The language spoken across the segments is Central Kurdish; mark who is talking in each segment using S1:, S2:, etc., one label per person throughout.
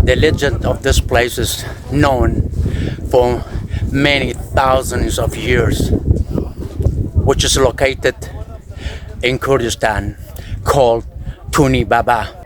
S1: The legend of this place is known for many thousands of years, which is located in Kurdistan, called Tuni BaBa.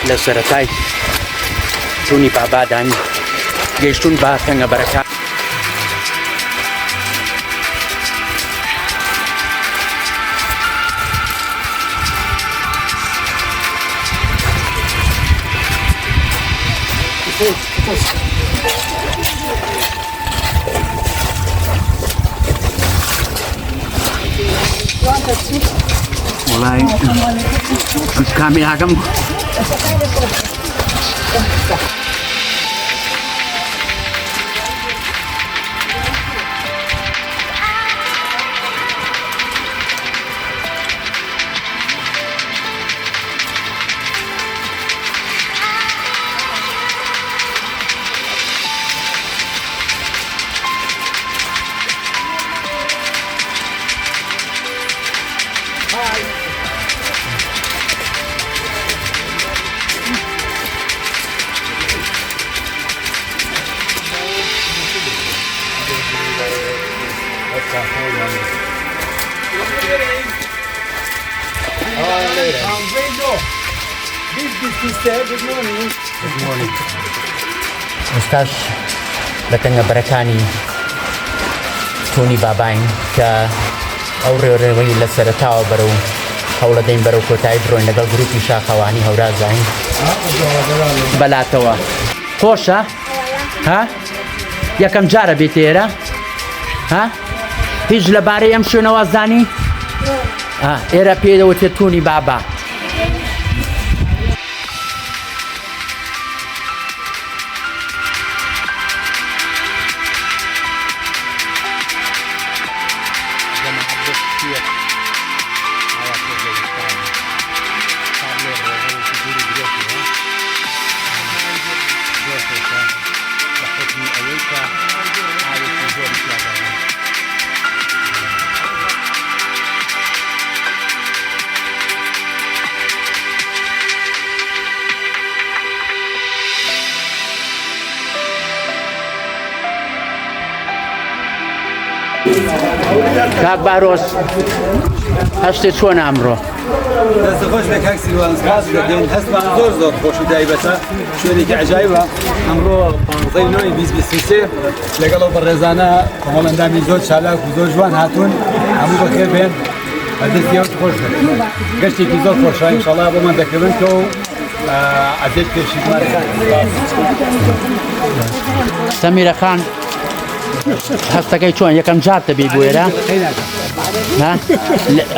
S1: لە سەرەتای تونی بابادان گەیشتون بە تەنگە بەرەکان والله كاميراكم ئێستاش لە تەنگە بەرەکانی تونی باباین کە ئەو ڕێوەی لە سەرەتاوە بەرە و هەوڵە دەین بەرەو کۆتایی بڕۆین لەگەڵ گروپی شاخەوانی هەورازین بەلاتەوە خۆشە ها یەکەم جارە بێت ئێرە ها هیچ لەبارەی ئەم شوێنەوە زانی ئێرە پێدەوتێت تونی بابا کاک باڕۆز هەشتێ چۆن ئەمڕۆ
S2: دەستە خۆش بێ کاک سیروان سپاس دەکەین هەستمان زۆر خۆش و تایبەتە شوێنێکی عەجایبە ئەمڕۆ 15/9/2023 لەگەڵ بە ڕێزانە هەوڵەندامی زۆر چالاک و زۆر جوان هاتوون هەموو بەخێر بێن دەستی خۆش دەکەین گەشتێکی زۆر خۆشە ئینشاڵڵا بۆمان دەکەونکەوە عەزیز پێشیمان
S1: سەمیرە خان هەستەکەی چۆن یەکەم جار دەبی بۆ ئێرە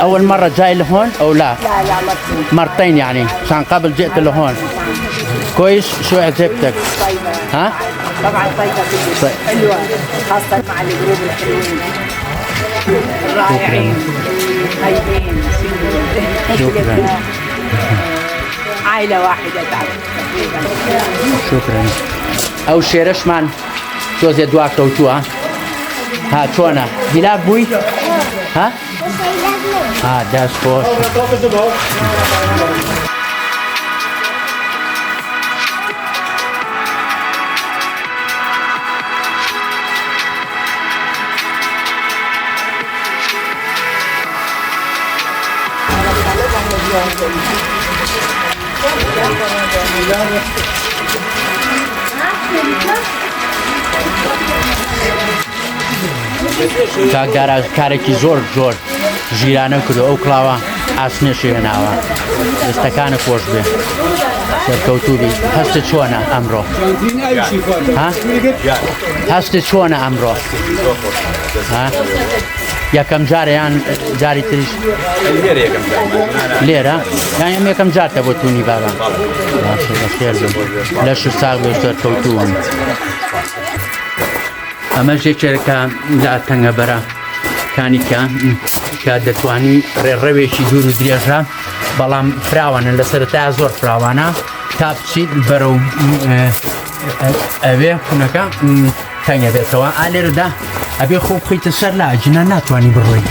S1: أول مرة جاي لهون أو لا؟ مرتين يعني عشان قبل جئت لهون كويس شو عجبتك؟ ها؟
S3: طبعا طيبة حلوة خاصة مع الجروب الحلوين الرائعين طيبين
S1: شكرا
S3: عائلة واحدة تعرف
S1: شكرا أو شيرش مان توزي دواك توتوها ها چۆنە هیلاک بووی ها دەست خۆش گاراژ کارێکی زۆر ژیرانە کردو ئەو کڵاوە ئاسنێشی هێناوە دەستەکانە خۆش بێ سەرکەوتوبی هەستت چۆنە ئەمڕۆ هەستت چۆنە ئەمڕۆ یەکەم جارە یان جاری تریش لێرە یان ئەم یەکەم جارتە بۆ تونی بابا بەخێر بن لە شو ساغ بێ سەرکەوتوون ئەمە ژێکێکە لە تەنگە بەرە کانیکە کە دەتوانی ڕێڕەوێکی دوور و درێژە بەڵام فراوانە لە سەرەتایە زۆر فراوانە تا بچیت بەرەو ئەوێ خونەکە تەنگە بێتەوە ئالێرەدا ئەبێ خۆ بخیتە سەر لا ئەجنە ناتوانی بڕۆی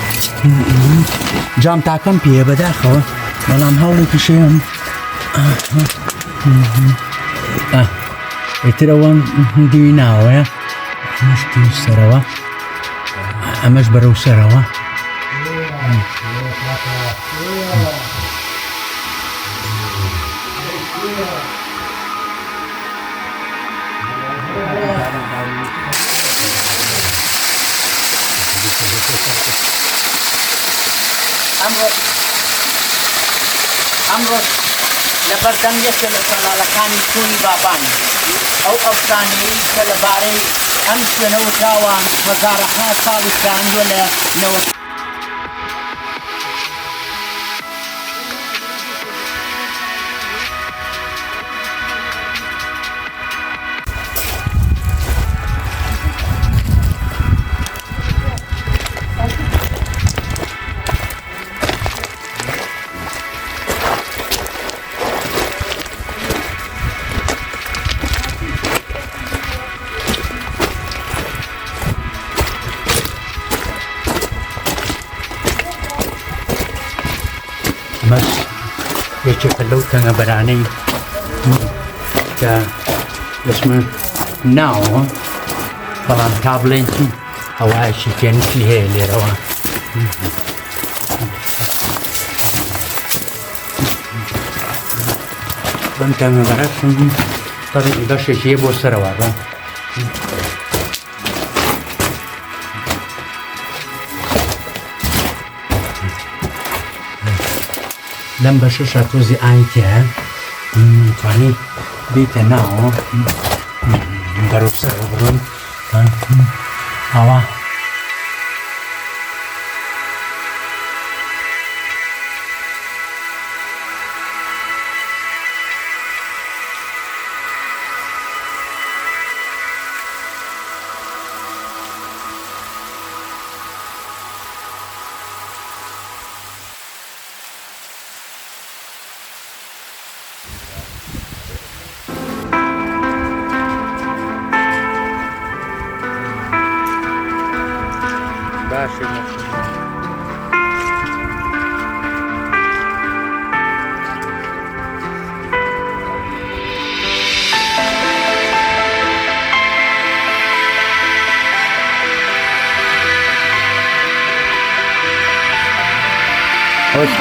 S1: جام تاکەم پێ بەداخەوە بەڵام هەوڵێکی شێم ئیترەوە دوی ناوەیە مشتی سەرەوە ئەمەش بەرەو سەرەوە ئەمڕۆ لە بەردەمیەکە لە سەلاڵەکانی تونی بابان ئەو ئەفسانەیەی کە لەبارەی ئەم شوێنەوە داوان هەزارەها ساڵی کراندووە لە نەوە ئەمەش یەکێکە لەو تەنگە بەرانەی کە دەچمە ناوە بەڵام تا بڵێن هەوایەکی پێنووسی هەیە لێرەوە بەم تەنگە بەرە بەشێکی هەیە بۆ سەرەوە لەم بەشە شاتۆزی ئایتە توانی بیتە ناوە بەرەو سەرەوە بڕۆن ئاوا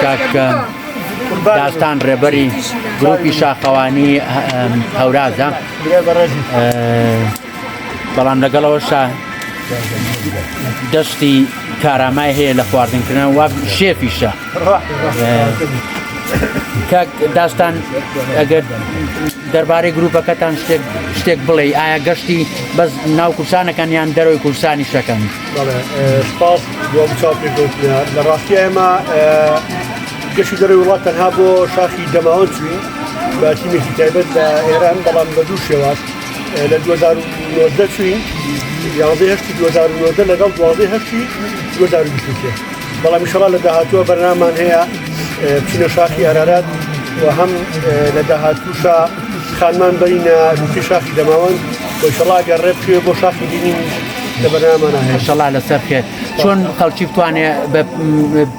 S1: کاکە داستان ڕێبەری گروپی شاخەوانی هەورازە بەڵام لەگەڵەوەشە دەستی کارامای هەیە لە خواردنکردن وا شێفیشە کاک داستان ئەگەر دەربارەی گروپەکەتان شتێک بڵێ ئایا گەشتی بەس ناو کورسانەکەن یان دەرەوەی کورسانی شەکەن
S4: سپاس بۆ بچاوپێکوتنە لە ڕاستی ئێمە گەشتی دەرەوەی وڵات تەنها بۆ شاخی دەماوەند چوین بە تیمێکی تایبەت لە ئێران بەڵام بە دوو شێواز لە 2009 چوین 11 2009 لەگەڵ 12 2023 بەڵام ئینشەڵا لە داهاتووە بەرنامەمان هەیە بچینە شاخی ئەرارات و هەم لە داهاتووشە خانمان بەرینە روکی شاخی دەماوەند و ئینشەڵا ئەگەر ڕێ بخوێ بۆ شاخی دینی لە بەرنامەمان هەیە
S1: ئینشەڵا لەسەر خێر چۆن خەڵکی بتوانێت بە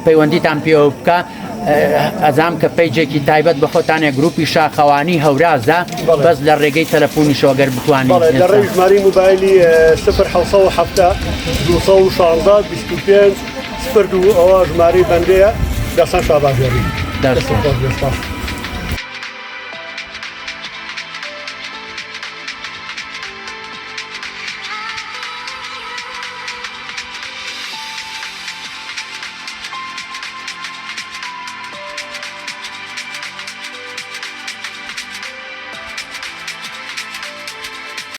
S1: پەیوەندیتان پێوە بکە ئەزام کە پەیجێکی تایبەت بە خۆتانێ گروپی شاخەوانی هەورازە بەس لە ڕێگەی تەلەفۆنیشەوە گەر بتوانین
S4: لە ڕێی ژمارەی موبایلی 07 216 25 02 ئەوە ژمارەی بەندەیە دەسان شاباژێری